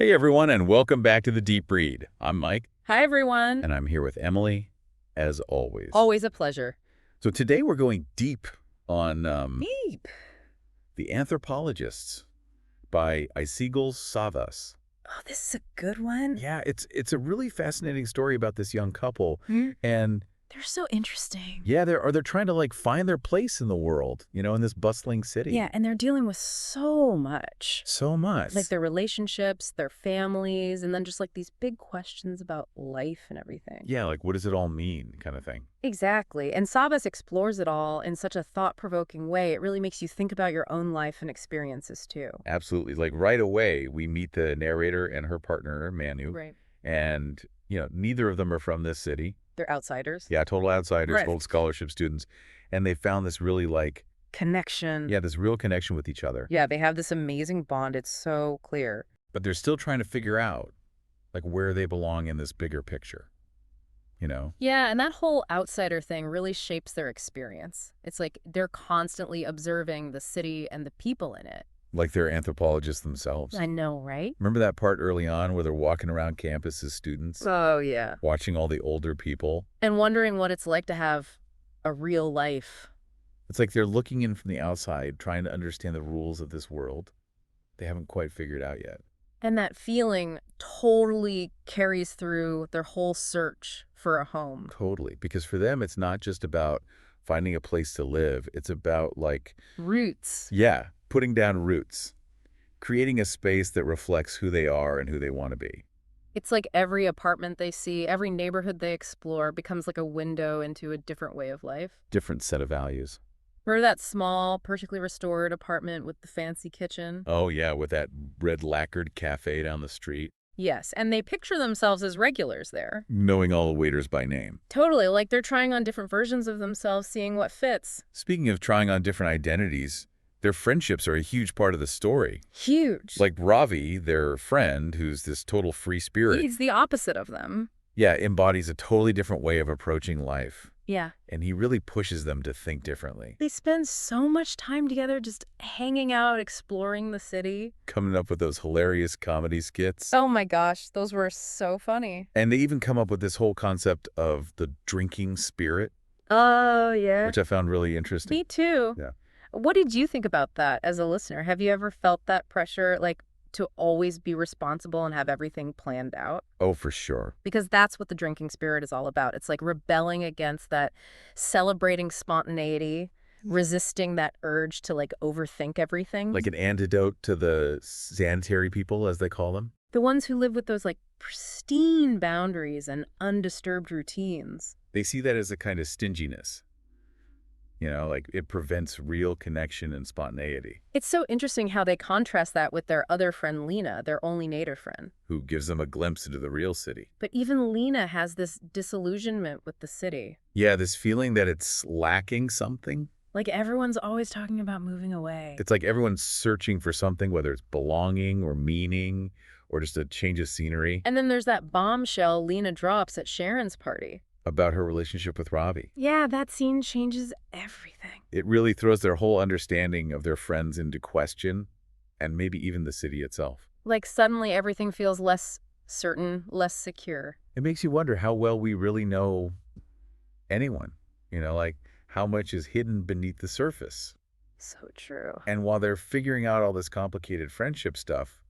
Hey everyone, and welcome back to The Deep Read. I'm Mike, Hi, everyone. and I'm here with Emily, as always. Always a pleasure. So today we're going deep on Deep. The Anthropologists by Aysegul Savas. Oh, this is a good one. Yeah, it's a really fascinating story about this young couple, Hmm? and They're so interesting. yeah, they're trying to like find their place in the world, in this bustling city. Yeah, and they're dealing with so much. So much. Like their relationships, their families, and then just like these big questions about life and everything. Yeah, like what does it all mean, kind of thing. Exactly. And Savas explores it all in such a thought-provoking way. It really makes you think about your own life and experiences too. Absolutely. Like right away, we meet the narrator and her partner, Manu. Right. And, neither of them are from this city. They're outsiders. Yeah, total outsiders, Right. old scholarship students. And they found this really Connection. this real connection with each other. Yeah, they have this amazing bond. It's so clear. But they're still trying to figure out, where they belong in this bigger picture, Yeah, and that whole outsider thing really shapes their experience. It's like they're constantly observing the city and the people in it. Like they're anthropologists themselves. I know, right? Remember that part early on where they're walking around campus as students, Oh, yeah. watching all the older people? And wondering what it's like to have a real life. It's like they're looking in from the outside, trying to understand the rules of this world they haven't quite figured out yet. And that feeling totally carries through their whole search for a home. Totally. Because for them, it's not just about finding a place to live. It's about Roots. yeah, putting down roots, creating a space that reflects who they are and who they want to be. It's like every apartment they see, every neighborhood they explore becomes like a window into a different way of life. Different set of values. Remember that small, perfectly restored apartment with the fancy kitchen? Oh, yeah, with that red lacquered cafe down the street. Yes, and they picture themselves as regulars there. Knowing all the waiters by name. Totally, like they're trying on different versions of themselves, seeing what fits. Speaking of trying on different identities, their friendships are a huge part of the story. Huge. Like Ravi, their friend, who's this total free spirit. He's the opposite of them. Yeah, embodies a totally different way of approaching life. Yeah. And he really pushes them to think differently. They spend so much time together just hanging out, exploring the city. Coming up with those hilarious comedy skits. Oh my gosh, those were so funny. And they even come up with this whole concept of the drinking spirit, Oh, yeah. which I found really interesting. Me too. Yeah. What did you think about that as a listener? Have you ever felt that pressure, like to always be responsible and have everything planned out? Oh, for sure. Because that's what the drinking spirit is all about. It's like rebelling against that, celebrating spontaneity, resisting that urge to like overthink everything. Like an antidote to the sanitary people, as they call them. The ones who live with those like pristine boundaries and undisturbed routines. They see that as a kind of stinginess. It prevents real connection and spontaneity. It's so interesting how they contrast that with their other friend Lena, their only native friend. Who gives them a glimpse into the real city. But even Lena has this disillusionment with the city. Yeah, this feeling that it's lacking something. Like everyone's always talking about moving away. It's like everyone's searching for something, whether it's belonging or meaning or just a change of scenery. And then there's that bombshell Lena drops at Sharon's party. About her relationship with Ravi. Yeah, that scene changes everything. It really throws their whole understanding of their friends into question, and maybe even the city itself. Like suddenly everything feels less certain, less secure. It makes you wonder how well we really know anyone, how much is hidden beneath the surface. So true. And while they're figuring out all this complicated friendship stuff,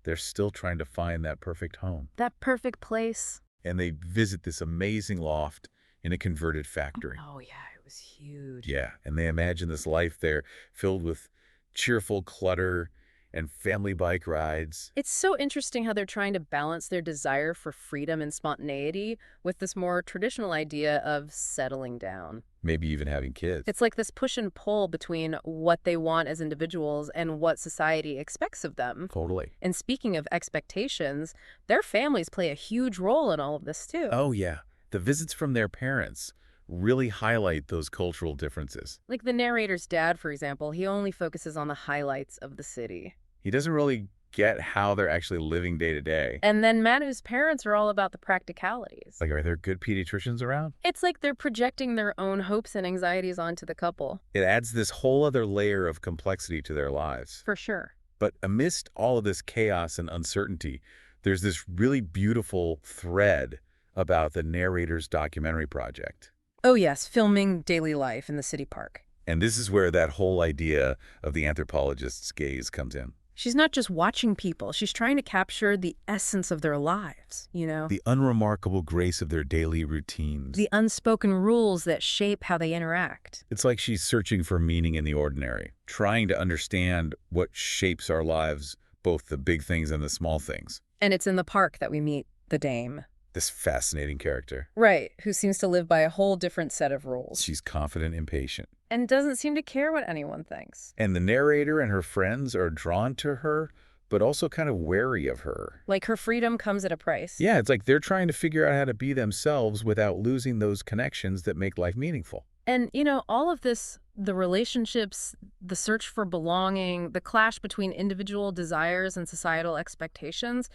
they're still trying to find that perfect home. That perfect place. And they visit this amazing loft in a converted factory. Oh, yeah, it was huge. Yeah, and they imagine this life there filled with cheerful clutter and family bike rides. It's so interesting how they're trying to balance their desire for freedom and spontaneity with this more traditional idea of settling down. Maybe even having kids. It's like this push and pull between what they want as individuals and what society expects of them. Totally. And speaking of expectations, their families play a huge role in all of this too. Oh, yeah. The visits from their parents really highlight those cultural differences. Like the narrator's dad, for example, he only focuses on the highlights of the city. He doesn't really get how they're actually living day to day. And then Manu's parents are all about the practicalities. Like, are there good pediatricians around? It's like they're projecting their own hopes and anxieties onto the couple. It adds this whole other layer of complexity to their lives. For sure. But amidst all of this chaos and uncertainty, there's this really beautiful thread about the narrator's documentary project. Oh yes, filming daily life in the city park. And this is where that whole idea of the anthropologist's gaze comes in. She's not just watching people, she's trying to capture the essence of their lives, you know? The unremarkable grace of their daily routines. The unspoken rules that shape how they interact. It's like she's searching for meaning in the ordinary, trying to understand what shapes our lives, both the big things and the small things. And it's in the park that we meet the dame. This fascinating character. Right, who seems to live by a whole different set of rules. She's confident, impatient. And doesn't seem to care what anyone thinks. And the narrator and her friends are drawn to her, but also kind of wary of her. Like her freedom comes at a price. Yeah, it's like they're trying to figure out how to be themselves without losing those connections that make life meaningful. And, you know, all of this, the relationships, the search for belonging, the clash between individual desires and societal expectations,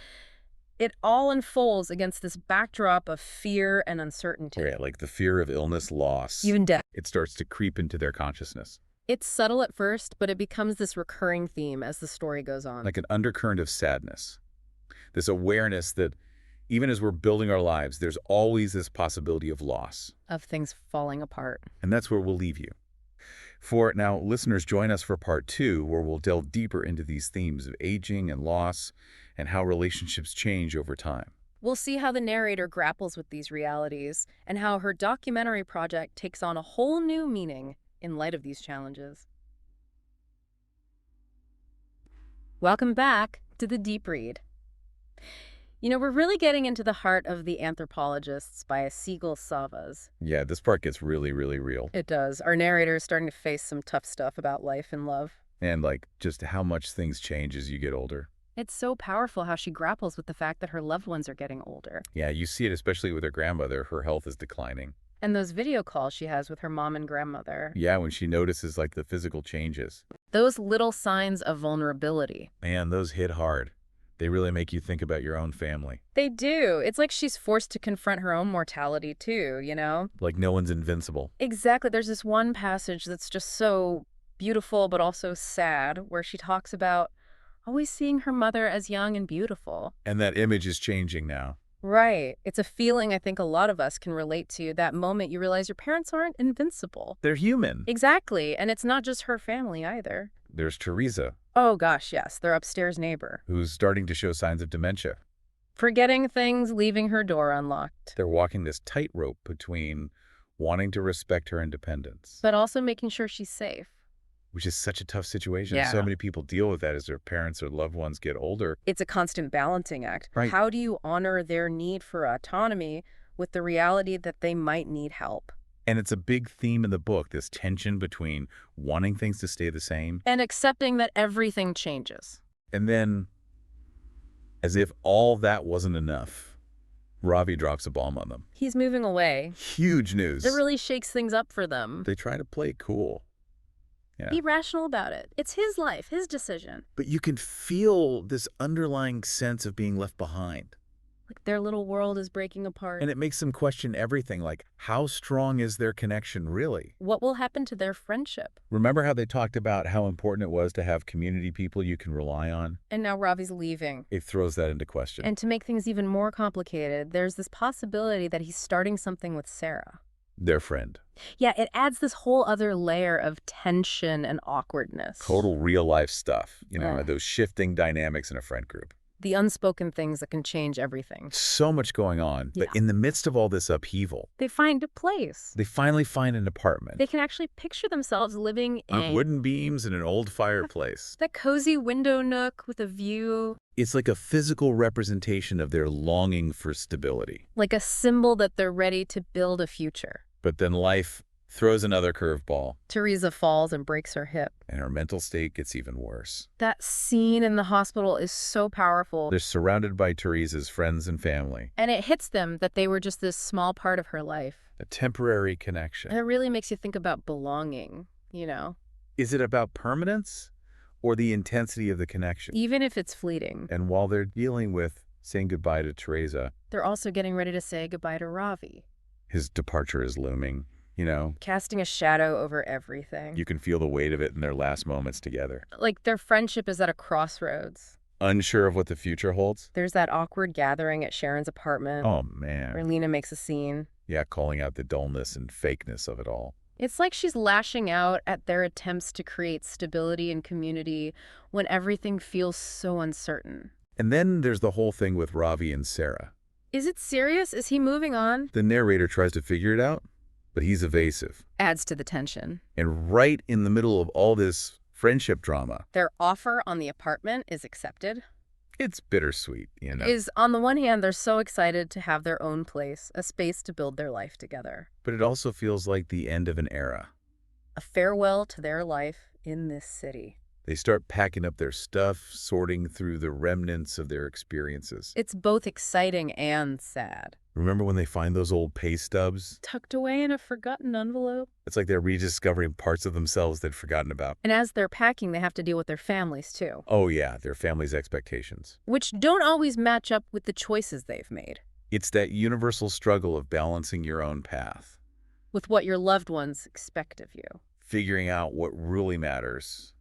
it all unfolds against this backdrop of fear and uncertainty. Yeah, like the fear of illness, loss. Even death. It starts to creep into their consciousness. It's subtle at first, but it becomes this recurring theme as the story goes on. Like an undercurrent of sadness. This awareness that even as we're building our lives, there's always this possibility of loss. Of things falling apart. And that's where we'll leave you. For now, listeners, join us for part 2, where we'll delve deeper into these themes of aging and loss and how relationships change over time. We'll see how the narrator grapples with these realities and how her documentary project takes on a whole new meaning in light of these challenges. Welcome back to The Deep Read. You know, we're really getting into the heart of The Anthropologists by Aysegul Savas. Yeah, this part gets really, really real. It does. Our narrator is starting to face some tough stuff about life and love. And like just how much things change as you get older. It's so powerful how she grapples with the fact that her loved ones are getting older. Yeah, you see it especially with her grandmother. Her health is declining. And those video calls she has with her mom and grandmother. Yeah, when she notices like the physical changes. Those little signs of vulnerability. Man, those hit hard. They really make you think about your own family. They do. It's like she's forced to confront her own mortality too, you know? Like no one's invincible. Exactly. There's this one passage that's just so beautiful but also sad where she talks about always seeing her mother as young and beautiful. And that image is changing now. Right. It's a feeling I think a lot of us can relate to. That moment you realize your parents aren't invincible. They're human. Exactly. And it's not just her family either. There's Teresa. Oh gosh, yes. Their upstairs neighbor. Who's starting to show signs of dementia. Forgetting things, leaving her door unlocked. They're walking this tightrope between wanting to respect her independence. But also making sure she's safe. Which is such a tough situation. Yeah. So many people deal with that as their parents or loved ones get older. It's a constant balancing act. Right. How do you honor their need for autonomy with the reality that they might need help? And it's a big theme in the book, this tension between wanting things to stay the same. And accepting that everything changes. And then, as if all that wasn't enough, Ravi drops a bomb on them. He's moving away. Huge news. That really shakes things up for them. They try to play cool. Yeah. Be rational about it. It's his life, his decision. But you can feel this underlying sense of being left behind. Like their little world is breaking apart. And it makes them question everything, like how strong is their connection really? What will happen to their friendship? Remember how they talked about how important it was to have community people you can rely on? And now Ravi's leaving. It throws that into question. And to make things even more complicated, there's this possibility that he's starting something with Sarah. Their friend. Yeah, it adds this whole other layer of tension and awkwardness. Total real life stuff, you know, those shifting dynamics in a friend group. The unspoken things that can change everything. So much going on, but in the midst of all this upheaval, they find a place. They finally find an apartment. They can actually picture themselves living in wooden beams and an old fireplace. That cozy window nook with a view. It's like a physical representation of their longing for stability. Like a symbol that they're ready to build a future. But then life throws another curveball. Teresa falls and breaks her hip. And her mental state gets even worse. That scene in the hospital is so powerful. They're surrounded by Teresa's friends and family. And it hits them that they were just this small part of her life. A temporary connection. And it really makes you think about belonging, you know? Is it about permanence or the intensity of the connection? Even if it's fleeting. And while they're dealing with saying goodbye to Teresa, they're also getting ready to say goodbye to Ravi. They're also getting ready to say goodbye to Ravi. His departure is looming. You know, Casting a shadow over everything. you can feel the weight of it in their last moments together. Like their friendship is at a crossroads. Unsure of what the future holds? There's that awkward gathering at Sharon's apartment Oh, where man. Lena makes a scene. Yeah, calling out the dullness and fakeness of it all. It's like she's lashing out at their attempts to create stability and community when everything feels so uncertain. And then there's the whole thing with Ravi and Sarah. Is it serious? Is he moving on? The narrator tries to figure it out, but he's evasive. Adds to the tension. And right in the middle of all this friendship drama, Their offer on the apartment is accepted. it's bittersweet, you know. Is on the one hand, they're so excited to have their own place, a space to build their life together. But it also feels like the end of an era. A farewell to their life in this city. They start packing up their stuff, sorting through the remnants of their experiences. It's both exciting and sad. Remember when they find those old pay stubs? Tucked away in a forgotten envelope. It's like they're rediscovering parts of themselves they'd forgotten about. And as they're packing, they have to deal with their families too, Oh yeah, their family's expectations. which don't always match up with the choices they've made, It's that universal struggle of balancing your own path, with what your loved ones expect of you. figuring out what really matters,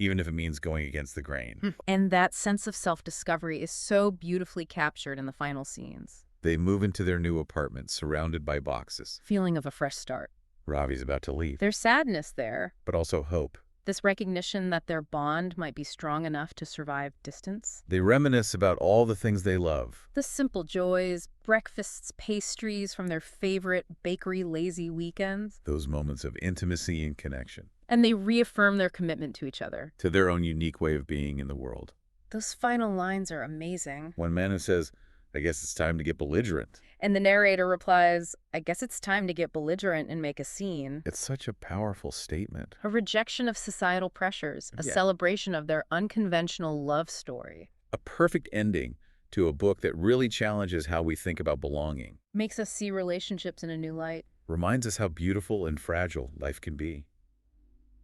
even if it means going against the grain. And that sense of self-discovery is so beautifully captured in the final scenes. They move into their new apartment, surrounded by boxes. Feeling of a fresh start. Ravi's about to leave, There's sadness there. but also hope. This recognition that their bond might be strong enough to survive distance. They reminisce about all the things they love. The simple joys, breakfasts, pastries from their favorite bakery lazy weekends. Those moments of intimacy and connection And they reaffirm their commitment to each other. to their own unique way of being in the world. Those final lines are amazing. When Manu says, I guess it's time to get belligerent, And the narrator replies, I guess it's time to get belligerent and make a scene. it's such a powerful statement. A rejection of societal pressures, a Yeah. celebration of their unconventional love story. A perfect ending to a book that really challenges how we think about belonging. Makes us see relationships in a new light. Reminds us how beautiful and fragile life can be.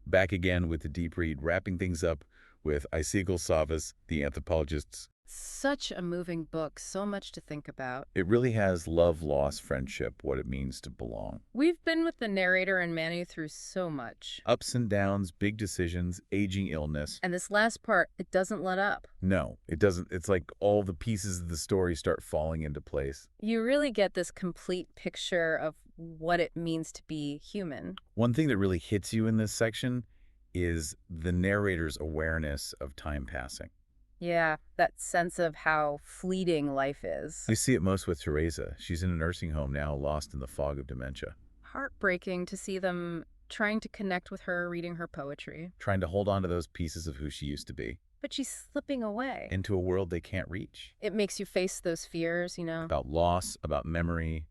Back again with the deep read, wrapping things up with Aysegul Savas, The Anthropologists. Such a moving book, so much to think about. It really has love, loss, friendship, what it means to belong. We've been with the narrator and Manu through so much. Ups and downs, big decisions, aging illness. And this last part, it doesn't let up. No, it doesn't. It's like all the pieces of the story start falling into place. You really get this complete picture of what it means to be human. One thing that really hits you in this section is the narrator's awareness of time passing. Yeah, that sense of how fleeting life is. You see it most with Teresa. She's in a nursing home now, lost in the fog of dementia, Heartbreaking to see them trying to connect with her, reading her poetry. trying to hold on to those pieces of who she used to be But she's slipping away. into a world they can't reach. It makes you face those fears, you know? About loss, about memory,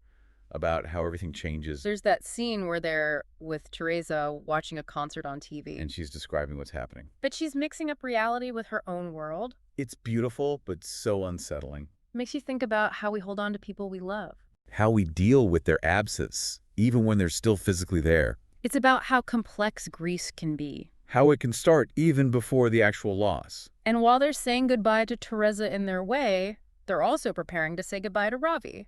about how everything changes. There's that scene where they're with Teresa watching a concert on TV. And she's describing what's happening. But she's mixing up reality with her own world. It's beautiful, but so unsettling. Makes you think about how we hold on to people we love. How we deal with their absence, even when they're still physically there. It's about how complex grief can be. How it can start even before the actual loss. And while they're saying goodbye to Teresa in their way, they're also preparing to say goodbye to Ravi.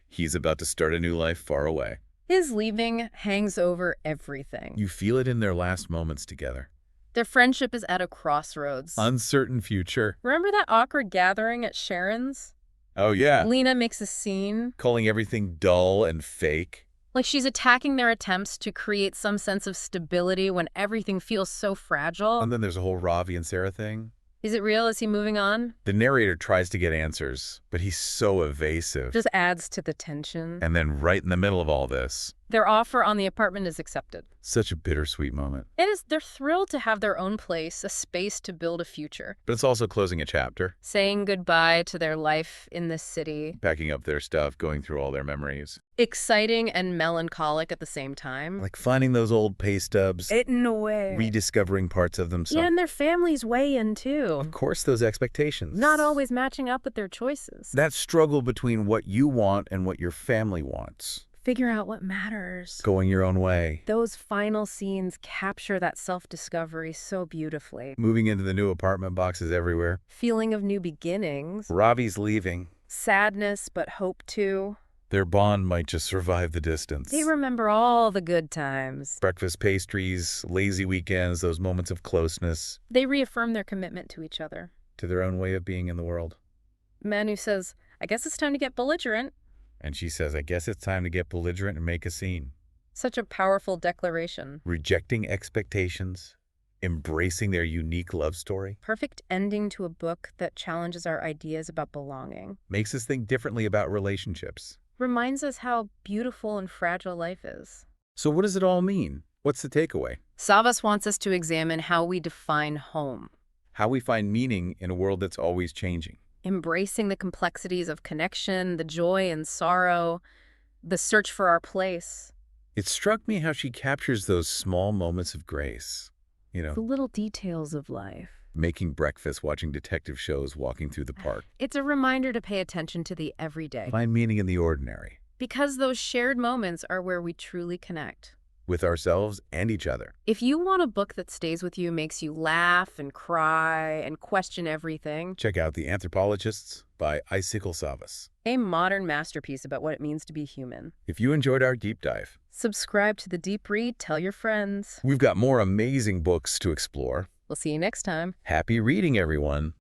He's about to start a new life far away. His leaving hangs over everything. You feel it in their last moments together. Their friendship is at a crossroads. Uncertain future. Remember that awkward gathering at Sharon's? Oh yeah. Lena makes a scene. Calling everything dull and fake. Like she's attacking their attempts to create some sense of stability when everything feels so fragile. And then there's a whole Ravi and Sarah thing. Is it real? Is he moving on? The narrator tries to get answers, but he's so evasive. Just adds to the tension. And then right in the middle of all this, Their offer on the apartment is accepted. such a bittersweet moment. They're thrilled to have their own place, a space to build a future. But it's also closing a chapter, Saying goodbye to their life in this city. packing up their stuff, going through all their memories. Exciting and melancholic at the same time. Like finding those old pay stubs, In a way. rediscovering parts of Yeah, themselves. and their families weigh in too. Of course, those expectations. Not always matching up with their choices. That struggle between what you want and what your family wants. Figure out what matters. Going your own way. Those final scenes capture that self-discovery so beautifully. Moving into the new apartment boxes everywhere. Feeling of new beginnings. Ravi's leaving. Sadness, but hope too. Their bond might just survive the distance. They remember all the good times. Breakfast pastries, lazy weekends, those moments of closeness. They reaffirm their commitment to each other. To their own way of being in the world. Manu says, I guess it's time to get belligerent. And she says, I guess it's time to get belligerent and make a scene. Such a powerful declaration. Rejecting expectations, embracing their unique love story. Perfect ending to a book that challenges our ideas about belonging. Makes us think differently about relationships. Reminds us how beautiful and fragile life is. So what does it all mean? What's the takeaway? Savas wants us to examine how we define home. How we find meaning in a world that's always changing. Embracing the complexities of connection, the joy and sorrow, the search for our place. It struck me how she captures those small moments of grace. The little details of life. Making breakfast, watching detective shows, walking through the park. It's a reminder to pay attention to the everyday. Find meaning in the ordinary. Because those shared moments are where we truly connect. With ourselves and each other. If you want a book that stays with you, makes you laugh and cry and question everything, check out The Anthropologists by Aysegul Savas. A modern masterpiece about what it means to be human. If you enjoyed our deep dive, subscribe to The Deep Read, tell your friends. We've got more amazing books to explore. We'll see you next time. Happy reading, everyone.